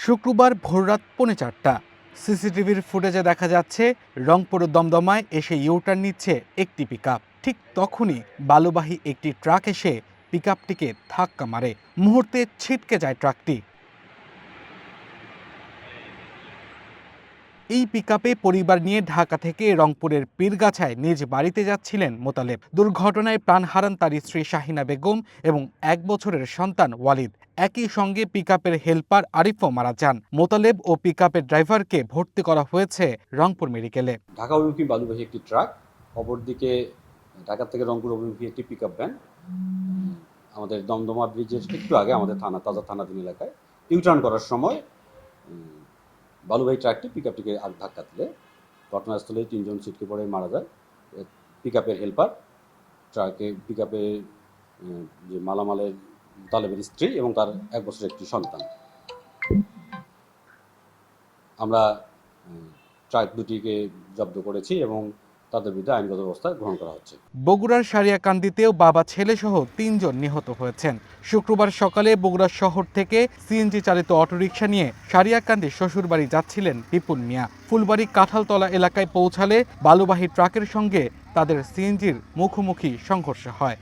শুক্রবার ভোররাত 4:45 সিসিটিভির ফুটেজে দেখা যাচ্ছে রংপুর দমদমায় এসে ইউটার্ন নিচ্ছে একটি পিকআপ। ঠিক তখনই বালুবাহী একটি ট্রাক এসে পিকআপটিকে ধাক্কা মারে। মুহূর্তে ছিটকে যায় ট্রাকটি। এই পিকআপে পরিবার নিয়ে ঢাকা থেকে রংপুরের পীরগাছায় নিজ বাড়িতে যাচ্ছিলেন মোতালেব। দুর্ঘটনায় প্রাণ হারান তার স্ত্রী শাহিনা বেগম এবং 1 বছরের সন্তান ওয়ালিদ। একই সঙ্গে পিকআপের হেলপার আরিফও মারা যান। মোতালেব ও পিকআপের ড্রাইভারকে ভর্তি করা হয়েছে রংপুর মেডিকেলে। ঢাকা অভিমুখী বালুবাহী একটি ট্রাক, অপরদিকে ঢাকা থেকে রংপুর অভিমুখী একটি পিকআপ ভ্যান আমাদের দমদমা ব্রিজের একটু আগে আমাদের তাজা থানাধীন এলাকায় ইউটার্ন করার সময় বালুবাহী ট্রাকটি পিকআপটিকে ধাক্কা দিলে ঘটনাস্থলে 3 জন ছিটকে পড়ে মারা যায়। পিকআপের হেলপার, পিকআপে যে মালামালের মোতালেবের স্ত্রী এবং তার 1 বছরের একটি সন্তান। আমরা ট্রাক দুটিকে জব্দ করেছি এবং তাদের বিরুদ্ধে আইনগত ব্যবস্থা গ্রহণ করা হচ্ছে। বগুড়ার সারিয়াকান্দিতেও বাবা ছেলে সহ 3 জন নিহত হয়েছেন। শুক্রবার সকালে বগুড়া শহর থেকে সিএনজি চালিত অটোরিকশা নিয়ে সারিয়াকান্দি শ্বশুরবাড়ি যাচ্ছিলেন বিপুল মিয়া। ফুলবাড়ি কাঁঠালতলা এলাকায় পৌঁছালে বালুবাহী ট্রাকের সঙ্গে তাদের সিএনজির মুখোমুখি সংঘর্ষ হয়।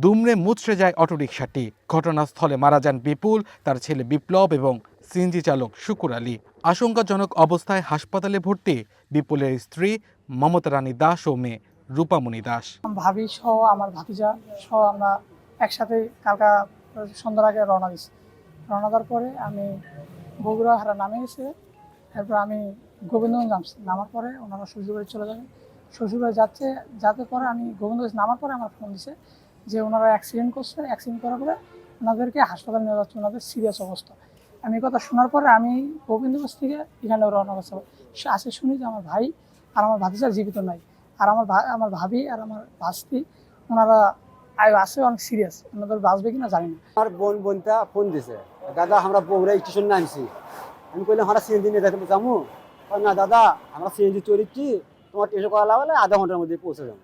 দুমড়ে মুচড়ে যায় অটোরিকশাটি। ঘটনাস্থলে মারা যান বিপুল, তার ছেলে বিপ্লব এবং সিএনজি চালক শুকুর আলী। আশঙ্কাজনক অবস্থায় হাসপাতালে ভর্তি বিপুলের স্ত্রী মমতা রানী দাস ও মেয়ে রূপামণি দাস। ভাবি সহ আমার ভাতিজা সহ আমরা একসাথে কালকা সন্ধ্যার আগে রওনা দিচ্ছি। রওনা দেওয়ার পরে আমি বগুড়া হারা নামে গেছে। এরপর আমি গোবিন্দগঞ্জ নামছি। নামার পরে ওনারা শ্বশুরবাড়ি চলে যাবে। শ্বশুরবাড়ি যাতে পরে আমি গোবিন্দগঞ্জ নামার পরে আমার ফোন দিছে যে ওনারা অ্যাক্সিডেন্ট করছে। অ্যাক্সিডেন্ট করার পরে ওনাদেরকে হাসপাতালে নিয়ে যাচ্ছে, ওনাদের সিরিয়াস অবস্থা। আমি কথা শোনার পরে আমি গোবিন্দগঞ্জ থেকে এখানে রওনা করতে আসে শুনি যে আমার ভাই আর আমার ভাতিজা জীবিত নাই, আর আমার ভাবি আর আমার ভাস্তি ওনারা আছে অনেক সিরিয়াস, ওনাদের বাঁচবে কিনা জানি না। আমার বোনটা ফোন দিছে, দাদা আমরা বগুড়া স্টেশন নামছি। আমি কইলাম আমরা সিএনজি নিয়ে যাবো যাবো। না দাদা আমরা সিএনজি চড়িচ্ছি, তোমার স্টেশন করা লাগলে আধা ঘন্টার মধ্যে পৌঁছে যাবো।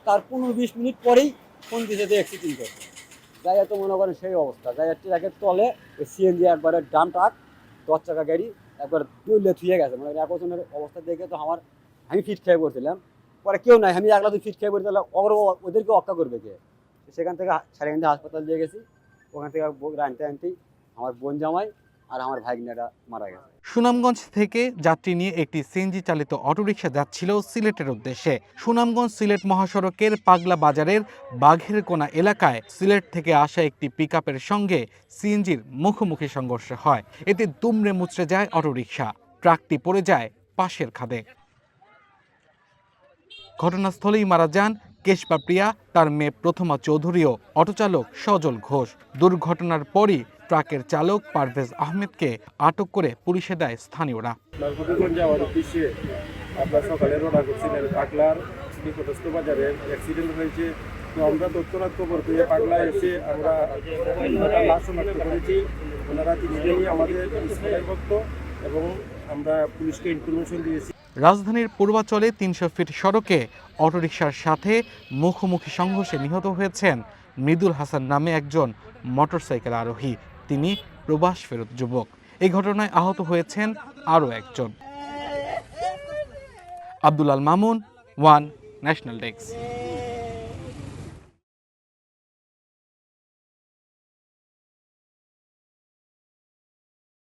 তার 15-20 মিনিট পরেই ফোন দিছে যে অ্যাক্সিডেন্ট করছে। যাই তো মনে করেন সেই অবস্থা, যাই ট্রাকের তলে সিএনজি একবারে ডাম ট্রাক 10 চাকা গাড়ি একবার দুলে থুয়ে গেছে। মানে একজনের অবস্থা দেখে তো আমি ফিট খেয়ে পড়ছিলাম। পরে কেউ নাই, আমি একলা তো ফিট খেয়ে পড়ি, তাহলে ওদেরকে রক্ষা করবে কে? সেখান থেকে সারিয়াকান্দি হাসপাতাল দিয়ে গেছি। ওখান থেকে আনতেই আমার বোন জামাই আর আমার ভাগ্নেটা মারা গেছে। সুনামগঞ্জ থেকে যাত্রী নিয়ে একটি সিএনজি চালিত অটোরিকশা যাচ্ছিল সিলেটের উদ্দেশ্যে। সুনামগঞ্জ সিলেট মহাসড়কের পাগলা বাজারের বাঘের কোনা এলাকায় সিলেট থেকে আসা একটি পিকআপের সঙ্গে সিএনজির মুখোমুখি সংঘর্ষ হয়। এতে দুমড়ে মুচড়ে যায় অটোরিকশা। ট্রাকটি পড়ে যায় পাশের খাদে। ঘটনাস্থলেই মারা যান কেশবাপ্রিয়া, তার মেয়ে প্রথমা চৌধুরী ও অটোচালক সজল ঘোষ। দুর্ঘটনার পরই ট্রাকের চালক পারভেজ আহমেদকে আটক করে পুলিশে দেয় স্থানীয়রা। আপনার সকালে রওনা করছিলেন পাগলার নিকটস্থ বাজারে অ্যাক্সিডেন্ট হয়েছে। তো আমরা তৎক্ষণাৎ খবর পেয়ে পাগলা এসে আমরা লাশ শনাক্ত করেছি। ওনারা তিনজনই আমাদের স্কুলের ভক্ত এবং আমরা পুলিশকে ইনফরমেশন দিয়েছি। রাজধানীর পূর্বাচলে 300 ফিট সড়কে অটোরিকশার সাথে মুখোমুখি সংঘর্ষে নিহত হয়েছেন মৃদুল হাসান নামে একজন মোটরসাইকেল আরোহী। তিনি প্রবাস ফেরত যুবক। এই ঘটনায় আহত হয়েছেন আরও একজন। Abdul Al Mamun, one national desk.